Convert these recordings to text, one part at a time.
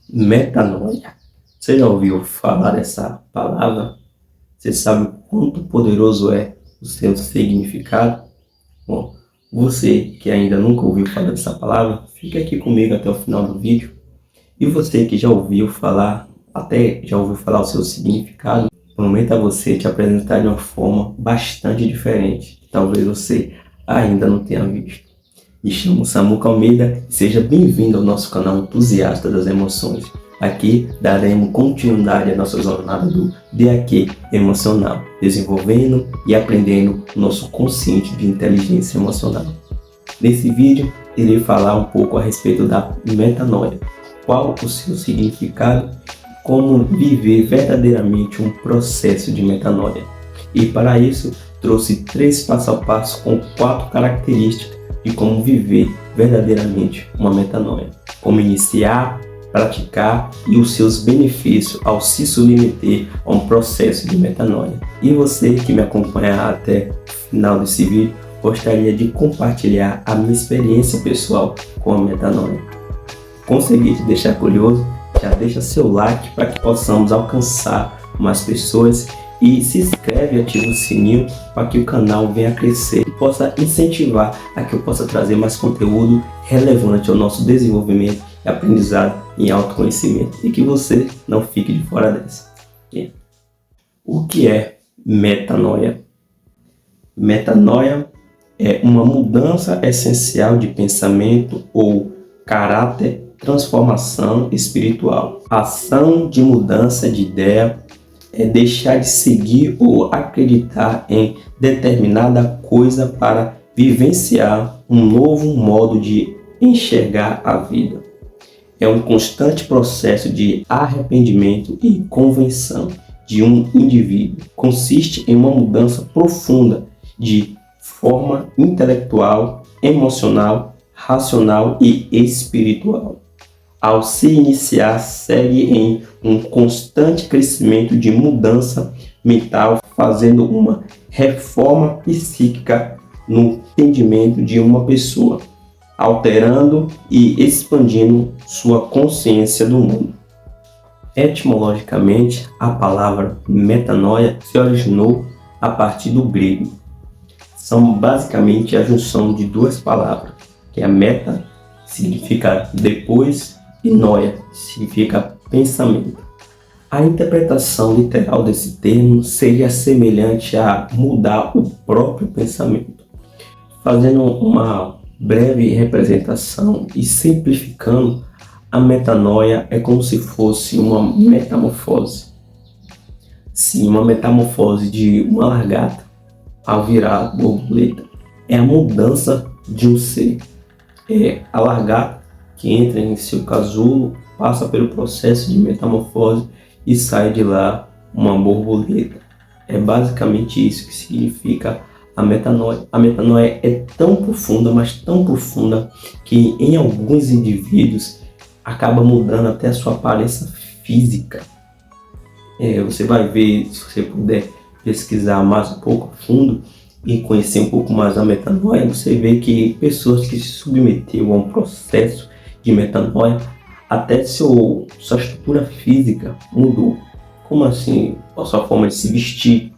Metanoia. Você já ouviu falar dessa palavra? Você sabe o quanto poderoso é o seu significado? Bom, você que ainda nunca ouviu falar dessa palavra, fica aqui comigo até o final do vídeo. E você que já ouviu falar, até já ouviu falar o seu significado, prometo a você te apresentar de uma forma bastante diferente, que talvez você ainda não tenha visto. Me chamo Samuca Almeida e seja bem-vindo ao nosso canal Entusiasta das Emoções. Aqui daremos continuidade à nossa jornada do DAQ emocional, desenvolvendo e aprendendo o nosso consciente de inteligência emocional. Nesse vídeo, irei falar um pouco a respeito da metanoia, qual o seu significado, como viver verdadeiramente um processo de metanoia. E para isso, trouxe 3 passo a passo com 4 características de como viver verdadeiramente uma metanoia, como iniciar, praticar e os seus benefícios ao se submeter a um processo de metanoia. E você que me acompanha até o final desse vídeo, gostaria de compartilhar a minha experiência pessoal com a metanoia. Consegui te deixar curioso? Já deixa seu like para que possamos alcançar mais pessoas e se inscreve e ativa o sininho para que o canal venha a crescer e possa incentivar a que eu possa trazer mais conteúdo relevante ao nosso desenvolvimento e aprendizado em autoconhecimento e que você não fique de fora dessa. O que é metanoia? Metanoia é uma mudança essencial de pensamento ou caráter, transformação espiritual. A ação de mudança de ideia é deixar de seguir ou acreditar em determinada coisa para vivenciar um novo modo de enxergar a vida. É um constante processo de arrependimento e conversão de um indivíduo. Consiste em uma mudança profunda de forma intelectual, emocional, racional e espiritual. Ao se iniciar, segue em um constante crescimento de mudança mental, fazendo uma reforma psíquica no entendimento de uma pessoa, alterando e expandindo sua consciência do mundo. Etimologicamente, a palavra metanoia se originou a partir do grego. São basicamente a junção de 2 palavras, que é meta, que significa depois, e noia, que significa pensamento. A interpretação literal desse termo seria semelhante a mudar o próprio pensamento. Fazendo uma breve representação e simplificando, a metanoia é como se fosse uma metamorfose. Sim, uma metamorfose de uma lagarta a virar borboleta. É a mudança de um ser. É a lagarta que entra em seu casulo, passa pelo processo de metamorfose e sai de lá uma borboleta. É basicamente isso que significa a metanoia. A metanoia é tão profunda, mas tão profunda, que em alguns indivíduos acaba mudando até a sua aparência física. Você vai ver, se você puder pesquisar mais um pouco a fundo e conhecer um pouco mais a metanoia, você vê que pessoas que se submeteram a um processo de metanoia, até sua estrutura física mudou. Como assim? A sua forma de se vestir,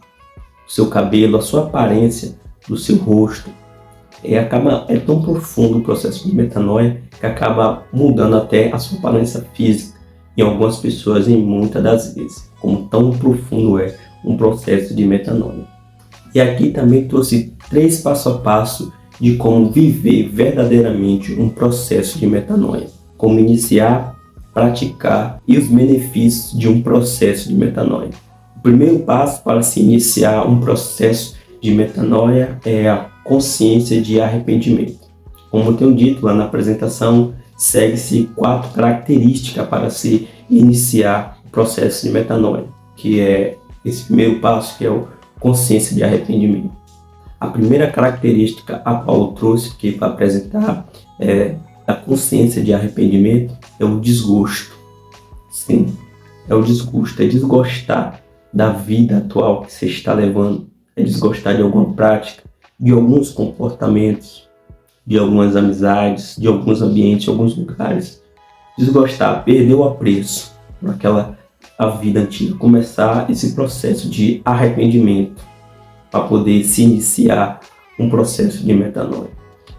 o seu cabelo, a sua aparência do seu rosto. É tão profundo o processo de metanoia que acaba mudando até a sua aparência física. Em algumas pessoas, em muitas das vezes. Como tão profundo é um processo de metanoia. E aqui também trouxe 3 passo a passo de como viver verdadeiramente um processo de metanoia. Como iniciar, praticar e os benefícios de um processo de metanoia. O primeiro passo para se iniciar um processo de metanoia é a consciência de arrependimento. Como eu tenho dito lá na apresentação, segue-se 4 características para se iniciar o processo de metanoia, que é esse primeiro passo, que é a consciência de arrependimento. A primeira característica a qual eu trouxe aqui para apresentar a consciência de arrependimento é o desgosto. Sim, é o desgosto, é desgostar da vida atual que você está levando, é desgostar de alguma prática, de alguns comportamentos, de algumas amizades, de alguns ambientes, de alguns lugares. desgostar, perder o apreço por a vida antiga, começar esse processo de arrependimento para poder se iniciar um processo de metanoia.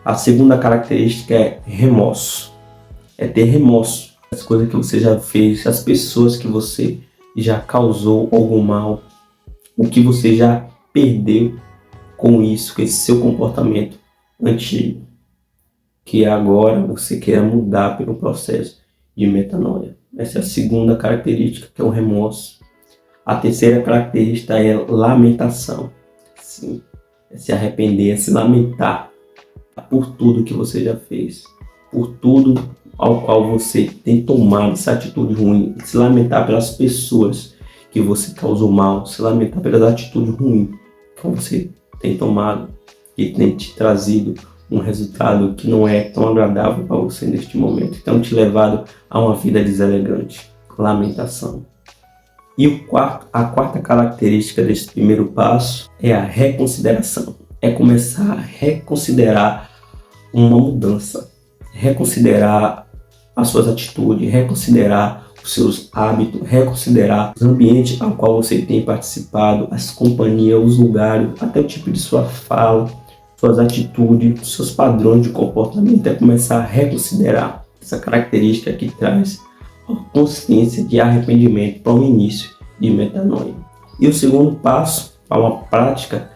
A segunda característica é remorso. É ter remorso das coisas que você já fez, as pessoas que você já causou algum mal, o que você já perdeu com isso, com esse seu comportamento antigo, que agora você quer mudar pelo processo de metanoia. Essa é a segunda característica, que é o remorso. A terceira característica é lamentação. Sim, é se arrepender, é se lamentar por tudo que você já fez, por tudo ao qual você tem tomado essa atitude ruim, se lamentar pelas pessoas que você causou mal, se lamentar pelas atitudes ruins que você tem tomado, que tem te trazido um resultado que não é tão agradável para você neste momento, que tem te levado a uma vida deselegante. Lamentação. E a quarta característica desse primeiro passo é a reconsideração. É começar a reconsiderar uma mudança, reconsiderar as suas atitudes, reconsiderar os seus hábitos, reconsiderar os ambientes ao qual você tem participado, as companhias, os lugares, até o tipo de sua fala, suas atitudes, seus padrões de comportamento. É começar a reconsiderar essa característica que traz a consciência de arrependimento para o início de metanoia. E o segundo passo para uma prática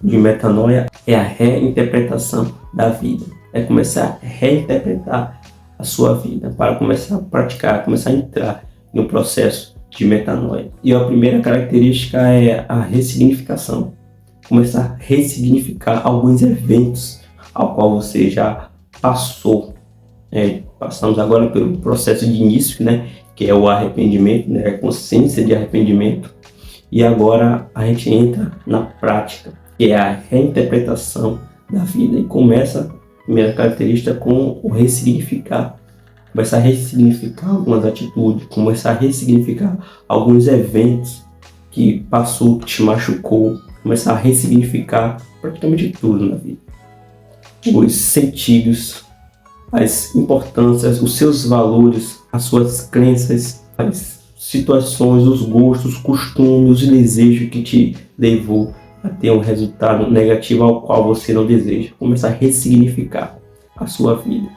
de metanoia é a reinterpretação da vida. É começar a reinterpretar a sua vida para começar a praticar, começar a entrar no processo de metanoia. E a primeira característica é a ressignificação. Começar a ressignificar alguns eventos ao qual você já passou. Passamos agora pelo processo de início, que é o arrependimento, a consciência de arrependimento. E agora a gente entra na prática, que é a reinterpretação da vida. E começa a primeira característica com o ressignificar. Começar a ressignificar algumas atitudes, começar a ressignificar alguns eventos que passou, que te machucou. Começar a ressignificar praticamente tudo na vida. Os sentidos, as importâncias, os seus valores, as suas crenças, as situações, os gostos, os costumes, os desejos que te levou a ter um resultado negativo ao qual você não deseja. Começar a ressignificar a sua vida,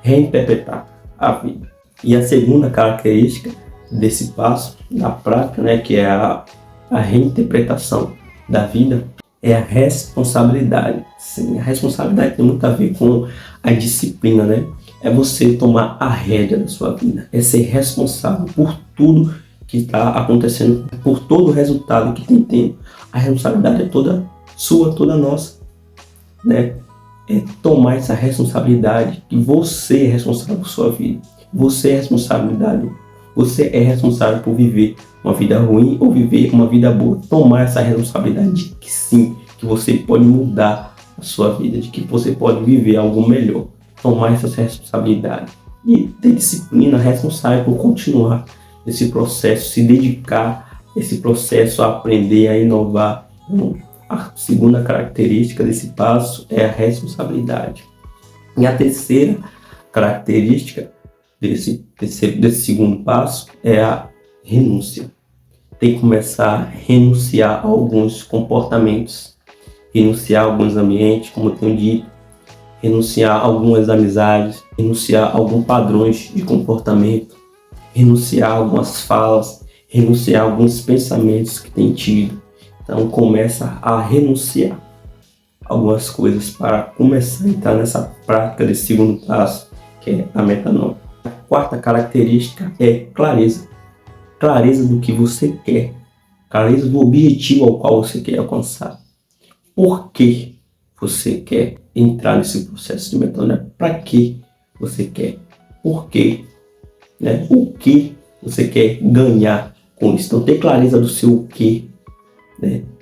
reinterpretar a vida. E a segunda característica desse passo da prática, que é a reinterpretação da vida, é a responsabilidade. Sim, a responsabilidade tem muito a ver com a disciplina, É você tomar a rédea da sua vida, é ser responsável por tudo que está acontecendo, por todo o resultado que tem tendo. A responsabilidade é toda sua, toda nossa, É tomar essa responsabilidade, que você é responsável por sua vida. Você é responsável por viver uma vida ruim ou viver uma vida boa. Tomar essa responsabilidade de que sim, que você pode mudar a sua vida, de que você pode viver algo melhor. Tomar essa responsabilidade e ter disciplina, responsável por continuar esse processo, se dedicar a esse processo, a aprender, a inovar. Então, a segunda característica desse passo é a responsabilidade. E a terceira característica desse segundo passo é a renúncia. Tem que começar a renunciar a alguns comportamentos, renunciar a alguns ambientes, como eu tenho dito, renunciar a algumas amizades, renunciar a alguns padrões de comportamento, renunciar a algumas falas, renunciar a alguns pensamentos que tem tido. Então começa a renunciar a algumas coisas para começar a entrar nessa prática desse segundo passo, que é a metanoia. A quarta característica é clareza. Clareza do que você quer. Clareza do objetivo ao qual você quer alcançar. Por que você quer entrar nesse processo de metanoia? Para que você quer? Por quê? O que você quer ganhar com isso? Então, ter clareza do seu quê.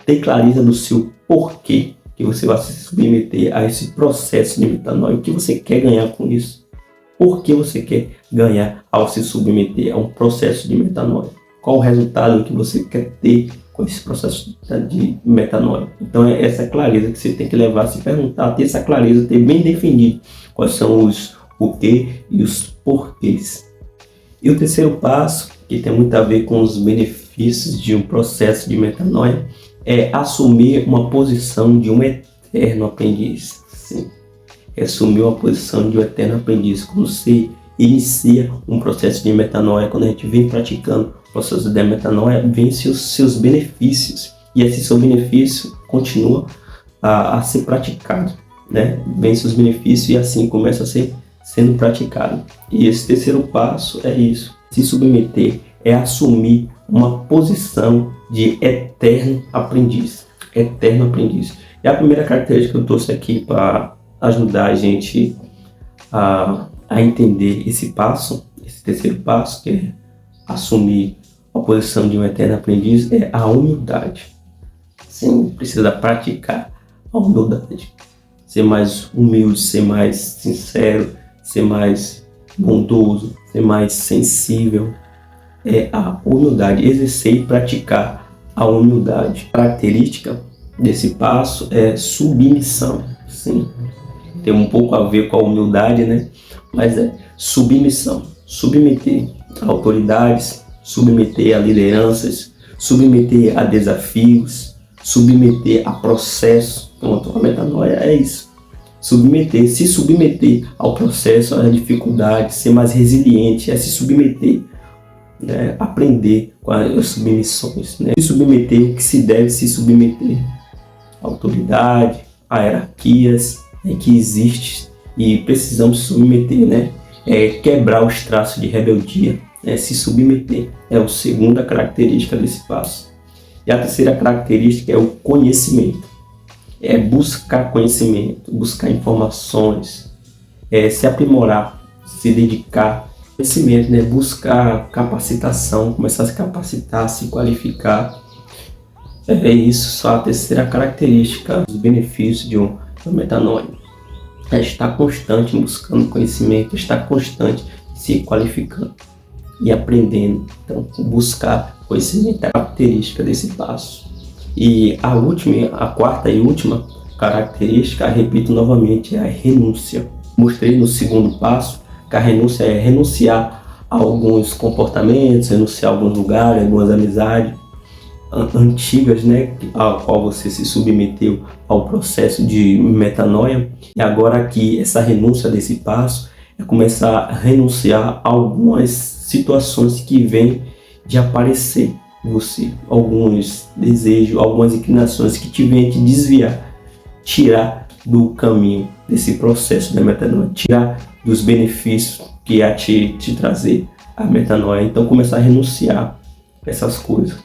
Ter clareza do seu porquê que você vai se submeter a esse processo de metanoia. O que você quer ganhar com isso? Por que você quer ganhar ao se submeter a um processo de metanoia? Qual o resultado que você quer ter com esse processo de metanoia? Então é essa clareza que você tem que levar, se perguntar, ter essa clareza, ter bem definido quais são os o que e os porquês E o terceiro passo, que tem muito a ver com os benefícios de um processo de metanoia, é assumir uma posição de um eterno aprendiz. Sim, é assumir uma posição de um eterno aprendiz. Quando você inicia um processo de metanoia, quando a gente vem praticando o processo de metanoia, vence os seus benefícios. E esse seu benefício continua a ser praticado, né? Vence os benefícios e assim começa a ser sendo praticado. E esse terceiro passo é isso. Se submeter é assumir uma posição de eterno aprendiz. Eterno aprendiz. E a primeira característica que eu trouxe aqui para ajudar a gente a entender esse passo, esse terceiro passo, que é assumir a posição de um eterno aprendiz, é a humildade. Sim, precisa praticar a humildade. Ser mais humilde, ser mais sincero, ser mais bondoso, ser mais sensível. É a humildade, exercer e praticar a humildade. A característica desse passo é submissão. Sim, tem um pouco a ver com a humildade, né? Mas é submissão. Submeter a autoridades, submeter a lideranças, submeter a desafios, submeter a processos. Pronto, a metanoia é isso. Submeter, se submeter ao processo, às dificuldades, ser mais resiliente, é se submeter, né? Aprender com as submissões, né? Se submeter o que se deve se submeter. A autoridade, a hierarquias, né, que existe e precisamos submeter, né? Quebrar os traços de rebeldia, né? Se submeter é a segunda característica desse passo. E a terceira característica é o conhecimento. É buscar conhecimento, buscar informações, se aprimorar, se dedicar. Conhecimento, né? Buscar capacitação, começar a se capacitar, se qualificar. É isso, só a terceira característica dos benefícios de uma metanoia. É estar constante buscando conhecimento, estar constante se qualificando e aprendendo. Então, buscar conhecimento é a característica desse passo. E a quarta e última característica, repito novamente, é a renúncia. Mostrei no segundo passo que a renúncia é renunciar a alguns comportamentos, renunciar a alguns lugares, algumas amizades antigas, né, ao qual você se submeteu ao processo de metanoia. E agora aqui, essa renúncia desse passo é começar a renunciar a algumas situações que vêm de aparecer em você, alguns desejos, algumas inclinações que te vêm te desviar, tirar do caminho desse processo da metanoia, tirar dos benefícios que ia te trazer a metanoia. Então começar a renunciar a essas coisas,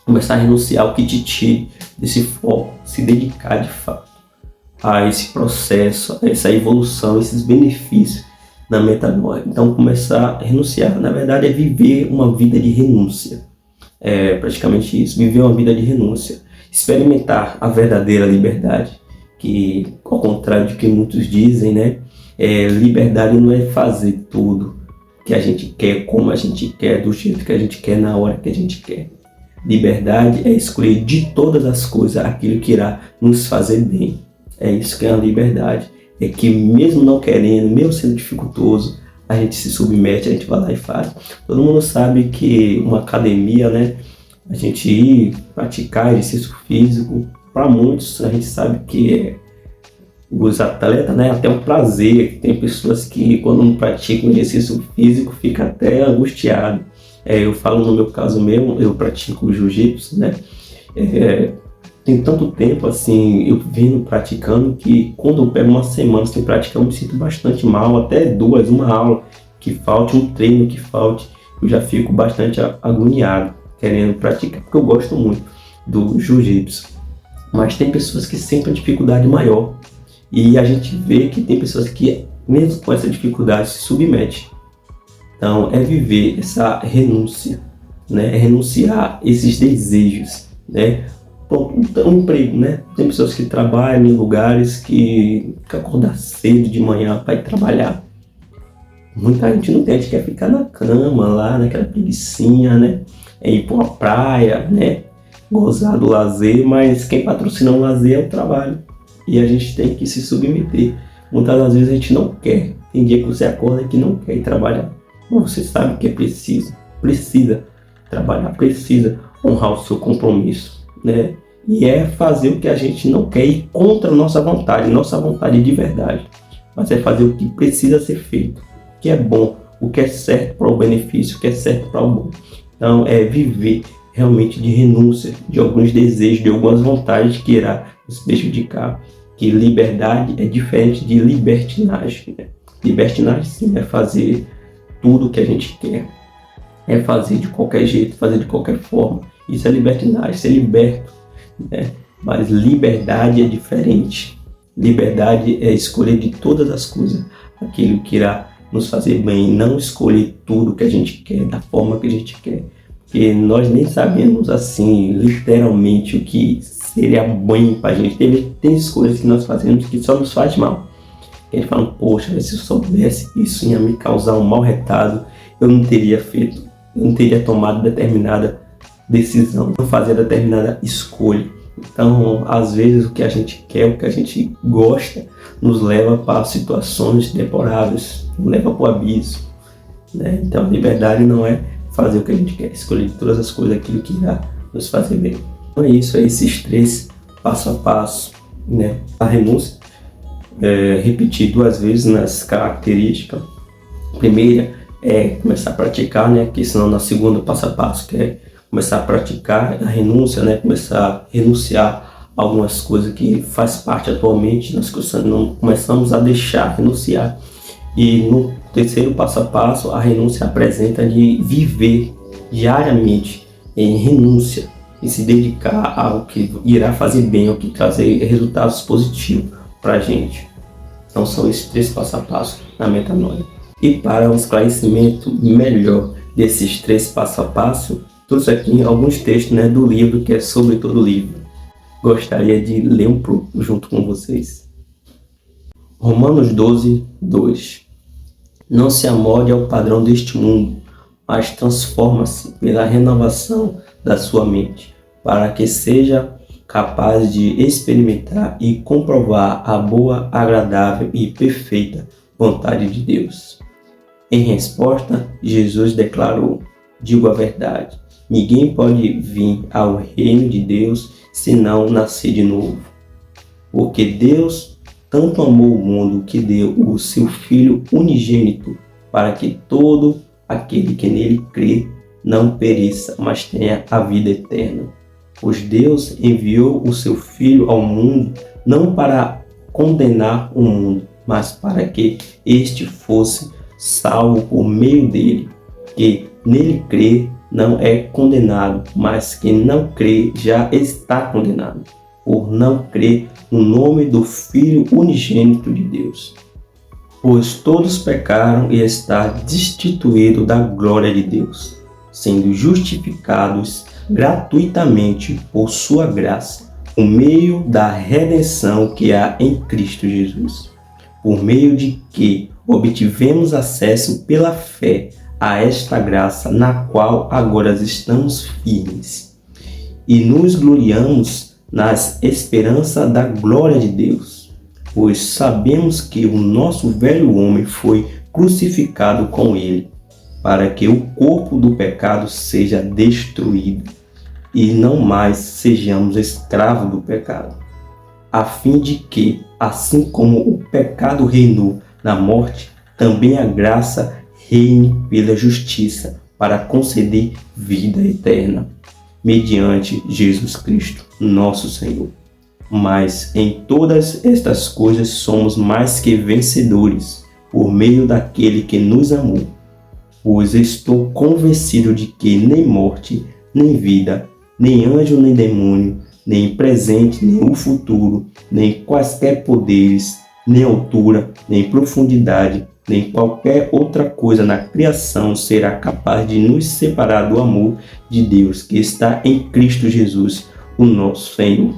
começar a renunciar ao que te tire desse foco, se dedicar de fato a esse processo, a essa evolução, esses benefícios da metanoia. Então começar a renunciar, na verdade, é viver uma vida de renúncia. É praticamente isso, viver uma vida de renúncia, experimentar a verdadeira liberdade, que ao contrário do que muitos dizem, né, liberdade não é fazer tudo que a gente quer, como a gente quer, do jeito que a gente quer, na hora que a gente quer. Liberdade é escolher de todas as coisas aquilo que irá nos fazer bem. É isso que é a liberdade, é que mesmo não querendo, mesmo sendo dificultoso, a gente se submete, a gente vai lá e faz. Todo mundo sabe que uma academia, né, a gente ir praticar exercício físico, para muitos a gente sabe que os atletas, né, até um prazer. Tem pessoas que quando não praticam exercício físico fica até angustiado. Eu falo no meu caso mesmo, eu pratico jiu-jitsu, né, tem tanto tempo assim, eu venho praticando, que quando eu pego uma semana sem praticar, eu me sinto bastante mal, até uma aula que falte, um treino que falte, eu já fico bastante agoniado, querendo praticar, porque eu gosto muito do jiu-jitsu. Mas tem pessoas que sentem dificuldade maior, e a gente vê que tem pessoas que, mesmo com essa dificuldade, se submetem. Então, é viver essa renúncia, né? É renunciar a esses desejos, né? Um emprego, né? Tem pessoas que trabalham em lugares que acordar cedo de manhã para ir trabalhar. Muita gente não tem, a gente quer ficar na cama lá, naquela preguicinha, né? Ir para uma praia, né? Gozar do lazer, mas quem patrocina o lazer é o trabalho. E a gente tem que se submeter. Muitas das vezes a gente não quer. Tem dia que você acorda que não quer ir trabalhar. Você sabe que é preciso, precisa trabalhar, precisa honrar o seu compromisso, né? E é fazer o que a gente não quer ir contra a nossa vontade de verdade, mas é fazer o que precisa ser feito, o que é bom, o que é certo para o benefício, o que é certo para o bom. Então é viver realmente de renúncia de alguns desejos, de algumas vontades que irá nos prejudicar. Que liberdade é diferente de libertinagem, né? Libertinagem sim é fazer tudo o que a gente quer, é fazer de qualquer jeito, fazer de qualquer forma. Isso é libertinagem, ser liberto, né? Mas liberdade é diferente. Liberdade é escolher de todas as coisas aquilo que irá nos fazer bem, não escolher tudo que a gente quer, da forma que a gente quer. Porque nós nem sabemos assim, literalmente, o que seria bom pra gente. Tem escolhas que nós fazemos que só nos faz mal. A gente fala, poxa, se eu soubesse que isso ia me causar um mau resultado, eu não teria feito, eu não teria tomado determinada decisão, não fazer determinada escolha. Então, às vezes, o que a gente quer, o que a gente gosta, nos leva para situações deploráveis, nos leva para o abismo, né? Então, a liberdade não é fazer o que a gente quer, escolher de todas as coisas aquilo que irá nos fazer bem. Então é isso, é esses 3 passo a passo, né? A renúncia, repetir 2 vezes nas características. A primeira é começar a praticar, né? Que senão na segunda passo a passo, que é começar a praticar a renúncia, né? Começar a renunciar a algumas coisas que faz parte atualmente, nós começamos a deixar, renunciar. E no terceiro passo a passo, a renúncia apresenta de viver diariamente em renúncia e se dedicar ao que irá fazer bem, ao que trazer resultados positivos para a gente. Então são esses 3 passo a passo na metanoia. E para um esclarecimento melhor desses 3 passo a passo, trouxe aqui alguns textos, né, do livro que é sobre todo o livro. Gostaria de ler um pouco junto com vocês. Romanos 12, 2. Não se amolde ao padrão deste mundo, mas transforma-se pela renovação da sua mente, para que seja capaz de experimentar e comprovar a boa, agradável e perfeita vontade de Deus. Em resposta, Jesus declarou: digo a verdade, ninguém pode vir ao reino de Deus se não nascer de novo. Porque Deus tanto amou o mundo que deu o seu Filho unigênito, para que todo aquele que nele crê não pereça, mas tenha a vida eterna. Pois Deus enviou o seu Filho ao mundo não para condenar o mundo, mas para que este fosse salvo por meio dele. Que nele crê não é condenado, mas quem não crê já está condenado, por não crer no nome do Filho unigênito de Deus. Pois todos pecaram e estão destituídos da glória de Deus, sendo justificados gratuitamente por sua graça, por meio da redenção que há em Cristo Jesus, por meio de que obtivemos acesso pela fé a esta graça na qual agora estamos firmes, e nos gloriamos nas esperanças da glória de Deus, pois sabemos que o nosso velho homem foi crucificado com ele, para que o corpo do pecado seja destruído e não mais sejamos escravos do pecado, a fim de que, assim como o pecado reinou na morte, também a graça reine pela justiça, para conceder vida eterna, mediante Jesus Cristo, nosso Senhor. Mas em todas estas coisas somos mais que vencedores, por meio daquele que nos amou. Pois estou convencido de que nem morte, nem vida, nem anjo, nem demônio, nem presente, nem o futuro, nem quaisquer poderes, nem altura, nem profundidade, nem qualquer outra coisa na criação será capaz de nos separar do amor de Deus que está em Cristo Jesus, o nosso Senhor.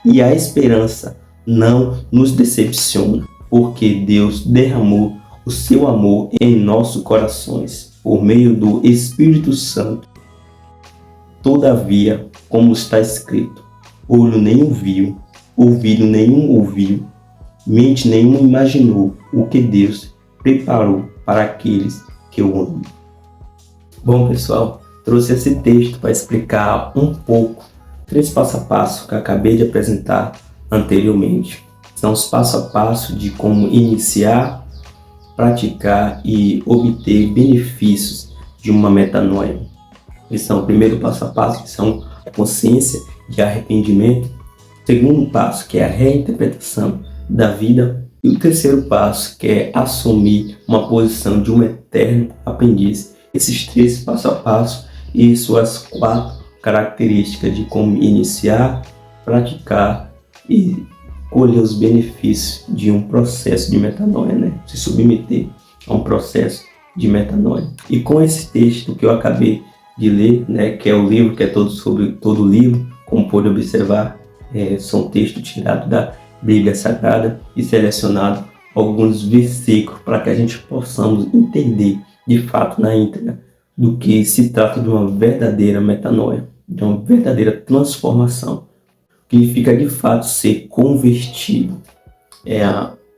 E a esperança não nos decepciona, porque Deus derramou o seu amor em nossos corações, por meio do Espírito Santo. Todavia, como está escrito, olho nenhum viu, ouvido nenhum ouviu, mente nenhuma imaginou o que Deus preparou para aqueles que o amam. Bom, pessoal, trouxe esse texto para explicar um pouco 3 passo a passo que eu acabei de apresentar anteriormente. São os passo a passo de como iniciar, praticar e obter benefícios de uma metanoia. Eles são o primeiro passo a passo, que são a consciência de arrependimento. O segundo passo, que é a reinterpretação da vida. E o terceiro passo, que é assumir uma posição de um eterno aprendiz. Esses 3 passo a passo e suas 4 características de como iniciar, praticar e colher os benefícios de um processo de metanoia, né? Se submeter a um processo de metanoia. E com esse texto que eu acabei de ler, né, que é o livro que é todo sobre todo o livro, como pode observar, são textos tirados da Bíblia Sagrada e selecionado alguns versículos para que a gente possamos entender de fato na íntegra do que se trata de uma verdadeira metanoia, de uma verdadeira transformação. O que significa de fato ser convertido é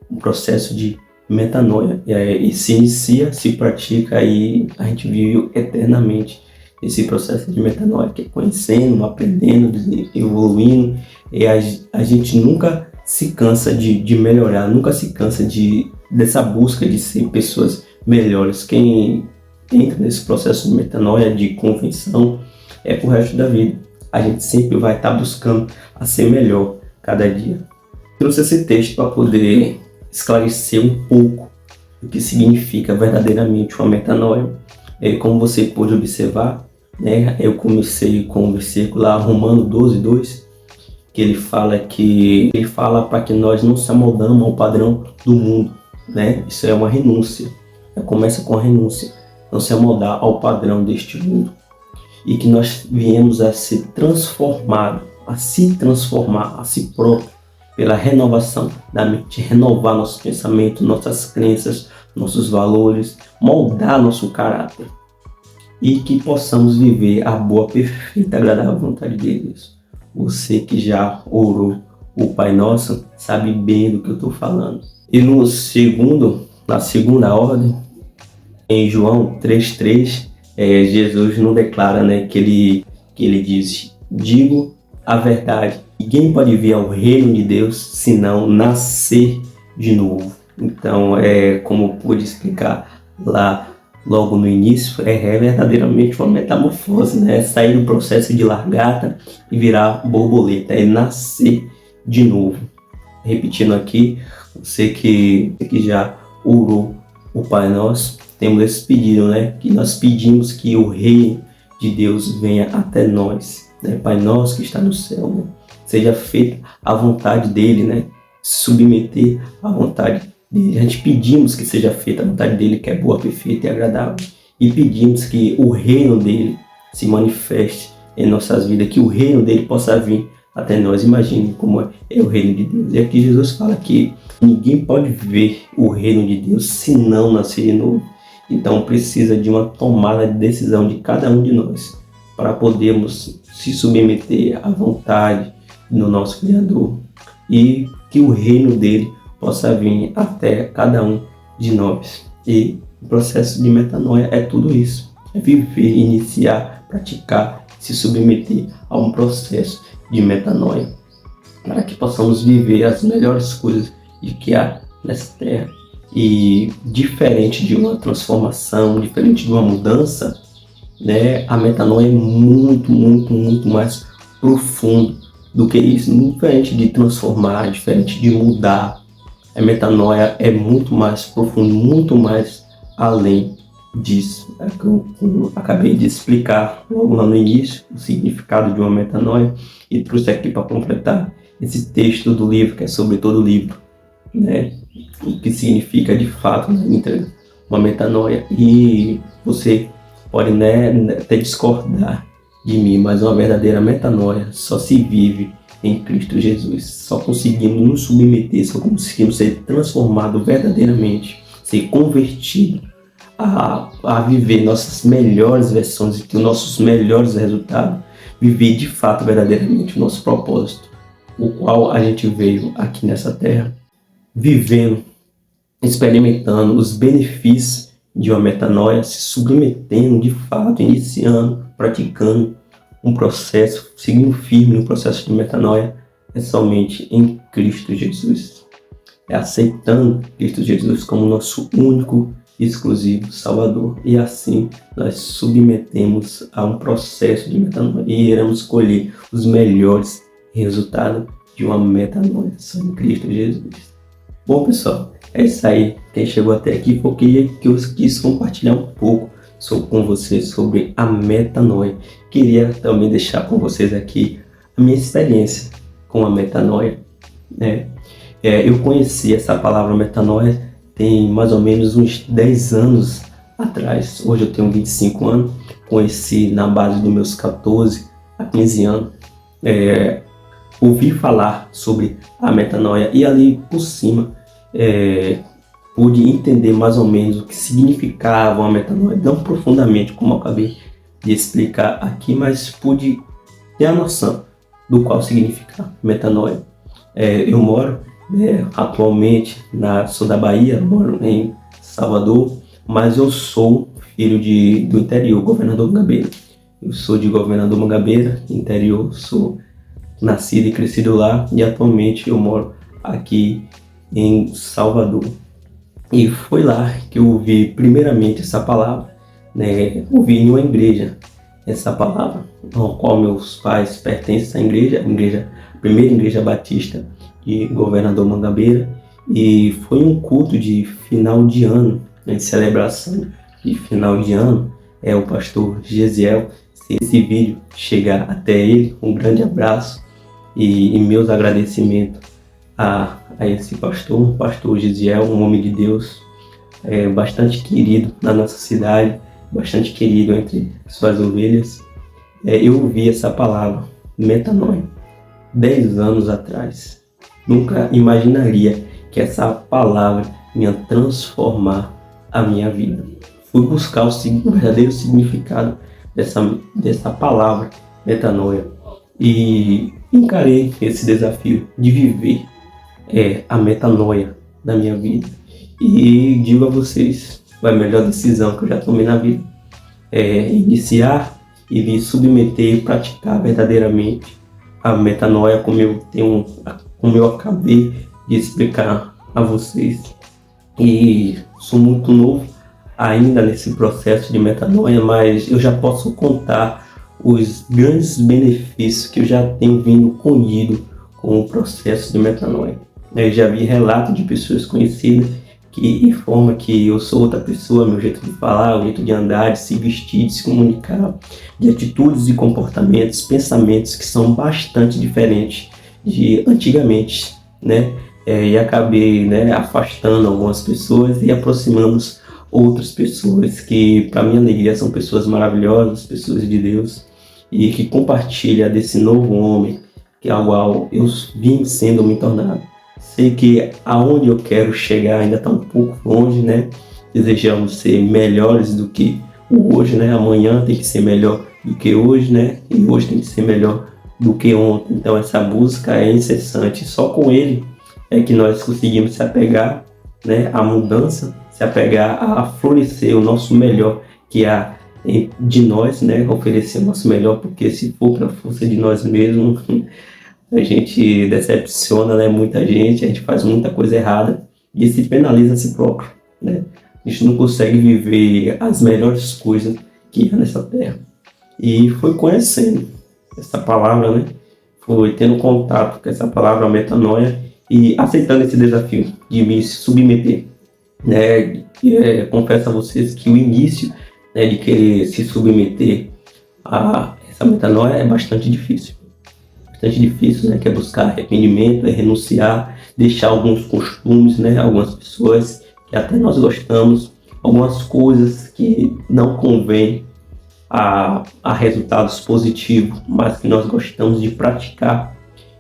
um processo de metanoia, e se inicia, se pratica e a gente vive eternamente esse processo de metanoia, que é conhecendo, aprendendo, evoluindo, e a gente nunca se cansa de melhorar, nunca se cansa dessa busca de ser pessoas melhores. Quem entra nesse processo de metanoia, de convenção, é pro resto da vida. A gente sempre vai estar buscando a ser melhor cada dia. Trouxe esse texto para poder esclarecer um pouco o que significa verdadeiramente uma metanoia. Como você pôde observar, né, eu comecei com o versículo lá, Romanos 12:2, que ele fala para que nós não se amoldamos ao padrão do mundo, né? Isso é uma renúncia. Começa com a renúncia, não se amoldar ao padrão deste mundo, e que nós viemos a ser transformados, a se transformar a si próprio pela renovação da mente, renovar nossos pensamentos, nossas crenças, nossos valores, moldar nosso caráter, e que possamos viver a boa, perfeita, agradável vontade de Deus. Você que já orou o Pai Nosso sabe bem do que eu estou falando. E na segunda ordem, em João 3:3, Jesus não declara, né, que ele diz: digo a verdade, ninguém pode vir ao reino de Deus senão nascer de novo. Então, como pude explicar lá logo no início, é verdadeiramente uma metamorfose, né? Sair do processo de largata e virar borboleta, é nascer de novo. Repetindo aqui, você que já orou o Pai Nosso, temos esse pedido, né? Que nós pedimos que o reino de Deus venha até nós, né? Pai Nosso que está no céu, né? Seja feita a vontade dele, né? Submeter à vontade dele. A gente pedimos que seja feita a vontade dele, que é boa, perfeita e agradável. E pedimos que o reino dele se manifeste em nossas vidas, que o reino dele possa vir até nós. Imagine como é o reino de Deus. E aqui Jesus fala que ninguém pode ver o reino de Deus se não nascer de novo. Então precisa de uma tomada de decisão de cada um de nós para podermos se submeter à vontade do nosso Criador e que o reino dele possa vir até cada um de nós. E o processo de metanoia é tudo isso. É viver, iniciar, praticar, se submeter a um processo de metanoia para que possamos viver as melhores coisas de que há nessa terra. E diferente de uma transformação, diferente de uma mudança, né, a metanoia é muito, muito, muito mais profundo do que isso. Diferente de transformar, diferente de mudar, a metanoia é muito mais profundo, muito mais além disso. Eu acabei de explicar logo lá no início o significado de uma metanoia e trouxe aqui para completar esse texto do livro, que é sobre todo o livro, né? O que significa de fato na íntegra uma metanoia. E você pode, né, até discordar de mim, mas uma verdadeira metanoia só se vive em Cristo Jesus. Só conseguimos nos submeter, só conseguimos ser transformados verdadeiramente, ser convertidos a viver nossas melhores versões e ter os nossos melhores resultados, viver de fato verdadeiramente o nosso propósito, o qual a gente veio aqui nessa terra, vivendo, experimentando os benefícios de uma metanoia, se submetendo de fato, iniciando, praticando um processo, seguindo firme no processo de metanoia, é somente em Cristo Jesus. É aceitando Cristo Jesus como nosso único e exclusivo Salvador. E assim nós submetemos a um processo de metanoia e iremos colher os melhores resultados de uma metanoia só em Cristo Jesus. Bom, pessoal, é isso aí. Quem chegou até aqui foi que eu quis compartilhar um pouco com vocês sobre a metanoia. Queria também deixar com vocês aqui a minha experiência com a metanoia, né? Eu conheci essa palavra metanoia tem mais ou menos uns 10 anos atrás. Hoje eu tenho 25 anos. Conheci na base dos meus 14 a 15 anos. Ouvi falar sobre a metanoia e ali por cima pude entender mais ou menos o que significava a metanoia, não profundamente como eu acabei de explicar aqui, mas pude ter a noção do qual significa metanoia. Eu moro atualmente sou da Bahia, moro em Salvador, mas eu sou filho do interior, Governador Mangabeira. Eu sou de Governador Mangabeira, interior, sou nascido e crescido lá e atualmente eu moro aqui em Salvador. E foi lá que eu ouvi primeiramente essa palavra, né? Ouvi em uma igreja essa palavra, ao qual meus pais pertencem à igreja, primeira igreja batista de Governador Mangabeira, e foi um culto de final de ano, né, de celebração de final de ano. O pastor Gesiel, se esse vídeo chegar até ele, um grande abraço e meus agradecimentos a esse pastor, o pastor Gesiel, um homem de Deus, bastante querido na nossa cidade, bastante querido entre suas ovelhas. Eu ouvi essa palavra, metanoia, 10 anos atrás. Nunca imaginaria que essa palavra ia transformar a minha vida. Fui buscar o verdadeiro significado dessa palavra, metanoia, e encarei esse desafio de viver a metanoia na minha vida. E digo a vocês, foi a melhor decisão que eu já tomei na vida. Iniciar e me submeter e praticar verdadeiramente a metanoia, como eu acabei de explicar a vocês. E sou muito novo ainda nesse processo de metanoia, mas eu já posso contar os grandes benefícios que eu já tenho vindo colhido com o processo de metanoia. Eu já vi relatos de pessoas conhecidas que informam que eu sou outra pessoa, meu jeito de falar, o jeito de andar, de se vestir, de se comunicar, de atitudes e comportamentos, pensamentos que são bastante diferentes de antigamente, né? E acabei, afastando algumas pessoas e aproximando outras pessoas que, para minha alegria, são pessoas maravilhosas, pessoas de Deus, e que compartilham desse novo homem que é igual eu vim sendo me tornado. Sei que aonde eu quero chegar ainda está um pouco longe, né? Desejamos ser melhores do que o hoje, né? Amanhã tem que ser melhor do que hoje, né? E hoje tem que ser melhor do que ontem. Então essa busca é incessante. Só com ele é que nós conseguimos se apegar, né, à mudança, se apegar a florescer o nosso melhor, que há de nós, né? Oferecer o nosso melhor, porque se for para a força de nós mesmos, a gente decepciona, né, muita gente, a gente faz muita coisa errada e se penaliza a si próprio, né? A gente não consegue viver as melhores coisas que há nessa terra. E foi conhecendo essa palavra, né? Foi tendo contato com essa palavra metanoia e aceitando esse desafio de me submeter, né? Confesso a vocês que o início, né, de querer se submeter a essa metanoia é bastante difícil, né? Que é buscar arrependimento, renunciar, deixar alguns costumes, né? Algumas pessoas que até nós gostamos, algumas coisas que não convêm a resultados positivos, mas que nós gostamos de praticar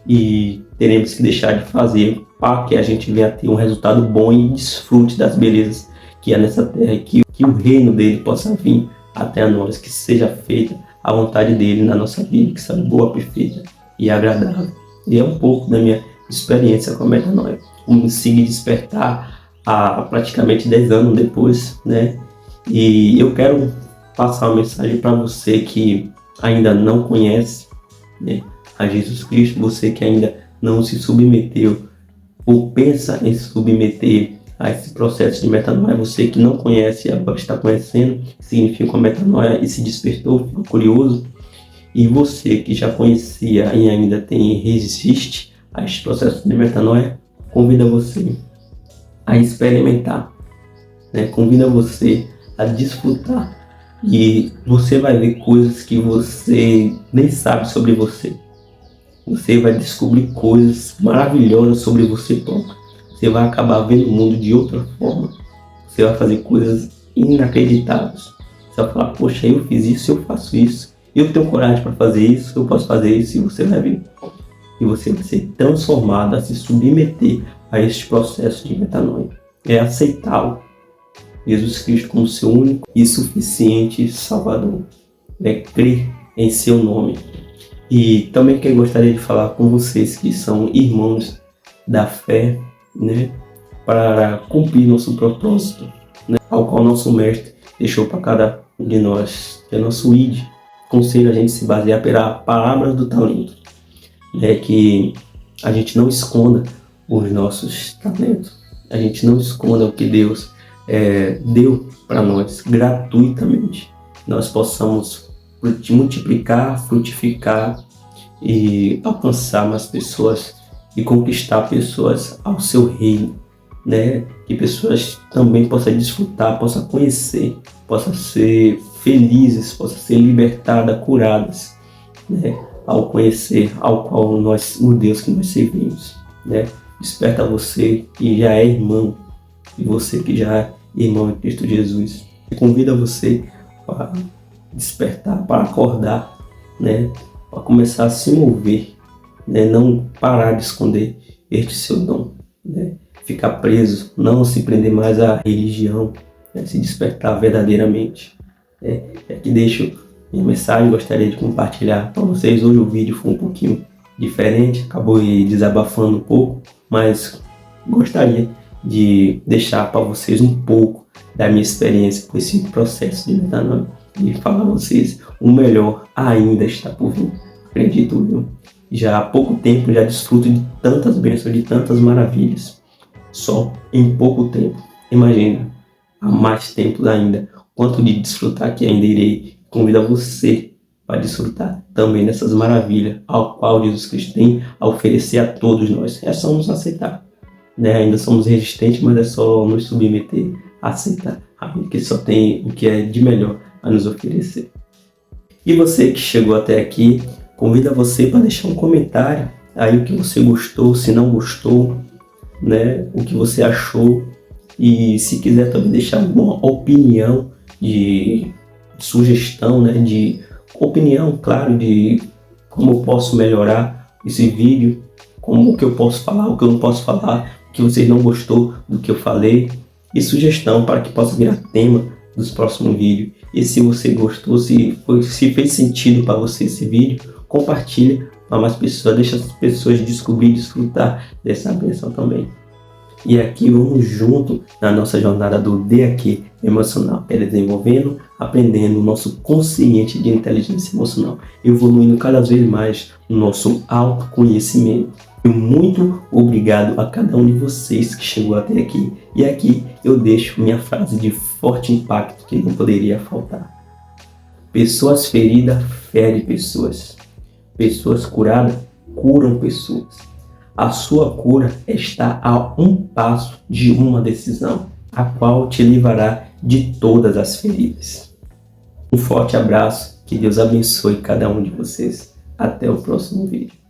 e teremos que deixar de fazer para que a gente venha a ter um resultado bom e desfrute das belezas que há nessa terra, que o reino dele possa vir até nós, que seja feita a vontade dele na nossa vida, que seja boa, perfeita e agradável. E é um pouco da minha experiência com a metanoia. Consegui despertar há praticamente 10 anos depois, né? E eu quero passar uma mensagem para você que ainda não conhece, né, a Jesus Cristo, você que ainda não se submeteu ou pensa em se submeter a esse processo de metanoia, você que não conhece e agora está conhecendo o que significa a metanoia e se despertou, ficou curioso, e você que já conhecia e ainda resiste a este processo de metanoia, convida você a experimentar, né? Convida você a desfrutar, e você vai ver coisas que você nem sabe sobre você. Você vai descobrir coisas maravilhosas sobre você próprio. Você vai acabar vendo o mundo de outra forma. Você vai fazer coisas inacreditáveis. Você vai falar, poxa, eu fiz isso, eu faço isso. Eu tenho coragem para fazer isso, eu posso fazer isso, e você vai ver. E você vai ser transformado a se submeter a este processo de metanoia. É aceitá-lo, Jesus Cristo, como seu único e suficiente Salvador. É crer em seu nome. E também que eu gostaria de falar com vocês que são irmãos da fé, né, para cumprir nosso propósito, né, ao qual nosso mestre deixou para cada um de nós, que é nosso ID. Conselho a gente se basear pela palavra do talento, né, que a gente não esconda os nossos talentos, a gente não esconda o que Deus deu para nós gratuitamente. Nós possamos multiplicar, frutificar e alcançar mais pessoas e conquistar pessoas ao seu reino, né? Que pessoas também possam desfrutar, possam conhecer, possam ser felizes, possam ser libertadas, curadas, né? Ao conhecer ao qual o Deus que nós servimos, né? Desperta você que já é irmão e você que já é irmão em Cristo Jesus. Convida você para despertar, para acordar, né? Para começar a se mover, né? Não parar de esconder este seu dom, né? Ficar preso, não se prender mais à religião, né? Se despertar verdadeiramente. Que deixo minha mensagem, gostaria de compartilhar com vocês. Hoje o vídeo foi um pouquinho diferente, acabou desabafando um pouco, mas gostaria de deixar para vocês um pouco da minha experiência com esse processo de metanoia e falar a vocês o melhor ainda está por vir. Acredito eu. Já há pouco tempo já desfruto de tantas bênçãos, de tantas maravilhas. Só em pouco tempo. Imagina, há mais tempo ainda, quanto de desfrutar que ainda irei. Convido você para desfrutar também dessas maravilhas ao qual Jesus Cristo tem a oferecer a todos nós. É só nos aceitar, né? Ainda somos resistentes, mas é só nos submeter a aceitar, que só tem o que é de melhor a nos oferecer. E você que chegou até aqui, convido você para deixar um comentário aí o que você gostou, se não gostou, né? O que você achou, e se quiser também deixar alguma opinião de sugestão, né? De opinião, claro, de como eu posso melhorar esse vídeo, como que eu posso falar, o que eu não posso falar, o que vocês não gostou do que eu falei, e sugestão para que possa virar tema dos próximos vídeos. E se você gostou, se fez sentido para você esse vídeo, compartilha para mais pessoas, deixa as pessoas descobrir e desfrutar dessa bênção também. E aqui vamos junto na nossa jornada do DAQ emocional, desenvolvendo, aprendendo o nosso consciente de inteligência emocional, evoluindo cada vez mais o nosso autoconhecimento. E muito obrigado a cada um de vocês que chegou até aqui. E aqui eu deixo minha frase de forte impacto que não poderia faltar. Pessoas feridas ferem pessoas. Pessoas curadas curam pessoas. A sua cura está a um passo de uma decisão, a qual te livrará de todas as feridas. Um forte abraço, que Deus abençoe cada um de vocês. Até o próximo vídeo.